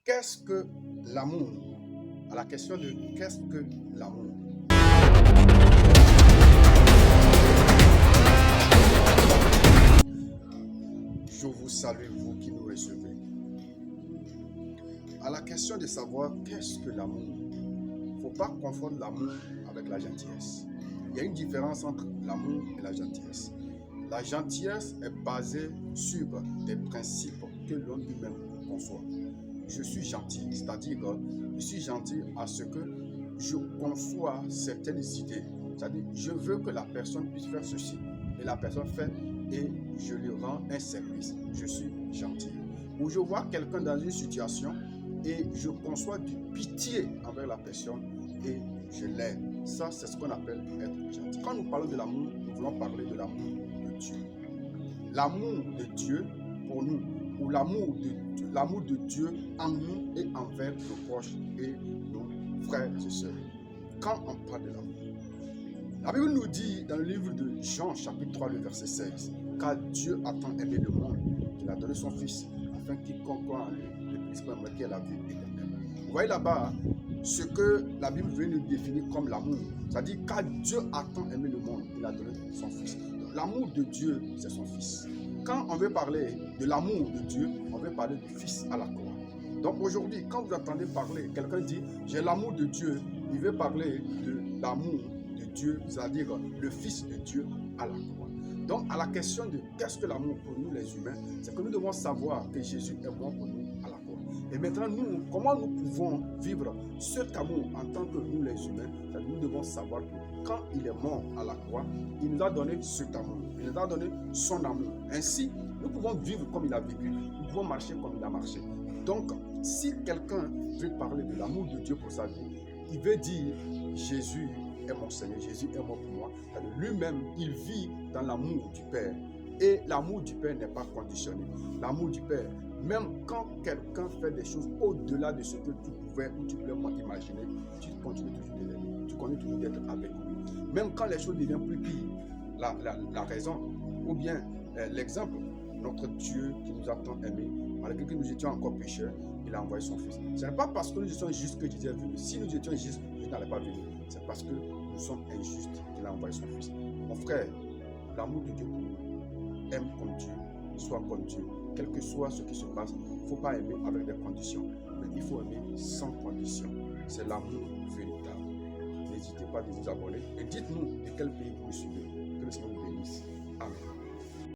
Qu'est-ce que l'amour? À la question de qu'est-ce que l'amour? Je vous salue, vous qui nous recevez. À la question de savoir qu'est-ce que l'amour, il ne faut pas confondre l'amour avec la gentillesse. Il y a une différence entre l'amour et la gentillesse. La gentillesse est basée sur des principes que l'homme lui-même conçoit. Je suis gentil, c'est-à-dire que je suis gentil à ce que je conçois certaines idées. C'est-à-dire je veux que la personne puisse faire ceci. Et la personne fait et je lui rends un service. Je suis gentil. Ou je vois quelqu'un dans une situation et je conçois du pitié envers la personne et je l'aide. Ça, c'est ce qu'on appelle être gentil. Quand nous parlons de l'amour, nous voulons parler de l'amour de Dieu. L'amour de Dieu pour nous, ou l'amour de Dieu en nous et envers nos proches et nos frères et sœurs. Quand on parle de l'amour, la Bible nous dit dans le livre de Jean, chapitre 3, le verset 16, car Dieu a tant aimé le monde qu'il a donné son Fils, afin qu'il croit en lui ne puisse pas manquer la vie éternelle. Vous voyez là-bas ce que la Bible veut nous définir comme l'amour. C'est-à-dire, car Dieu a tant aimé le monde, il a donné son Fils. L'amour de Dieu, c'est son Fils. Quand on veut parler de l'amour de Dieu, on veut parler du Fils à la croix. Donc aujourd'hui, quand vous entendez parler, quelqu'un dit « j'ai l'amour de Dieu », il veut parler de l'amour de Dieu, c'est-à-dire le Fils de Dieu à la croix. Donc à la question de qu'est-ce que l'amour pour nous les humains, c'est que nous devons savoir que Jésus est mort pour nous à la croix. Et maintenant, nous, comment nous pouvons vivre cet amour en tant que nous les humains? Nous devons savoir que quand il est mort à la croix, il nous a donné cet amour. Il nous a donné son amour. Ainsi, nous pouvons vivre comme il a vécu. Nous pouvons marcher comme il a marché. Donc, si quelqu'un veut parler de l'amour de Dieu pour sa vie, il veut dire Jésus est mon Seigneur, Jésus est mort pour moi. Lui-même, il vit dans l'amour du Père. Et l'amour du Père n'est pas conditionné. L'amour du Père, même quand quelqu'un fait des choses au-delà de ce que tu pouvais ou tu pouvais imaginer, tu continues toujours de l'aimer. Tu continues toujours d'être avec lui. Même quand les choses deviennent plus pires, la raison, ou bien l'exemple, notre Dieu qui nous a tant aimés, malgré que nous étions encore pécheurs, il a envoyé son Fils. Ce n'est pas parce que nous étions justes que Jésus est venu. Si nous étions justes, Jésus n'allait pas venir. C'est parce que nous sommes injustes qu'il a envoyé son Fils. Mon frère, l'amour de Dieu pour nous, aime comme Dieu, soit comme Dieu. Quel que soit ce qui se passe, il ne faut pas aimer avec des conditions, mais il faut aimer sans condition. C'est l'amour véritable. N'hésitez pas à vous abonner et dites-nous de quel pays vous suivez. Que le Seigneur vous bénisse. Amen.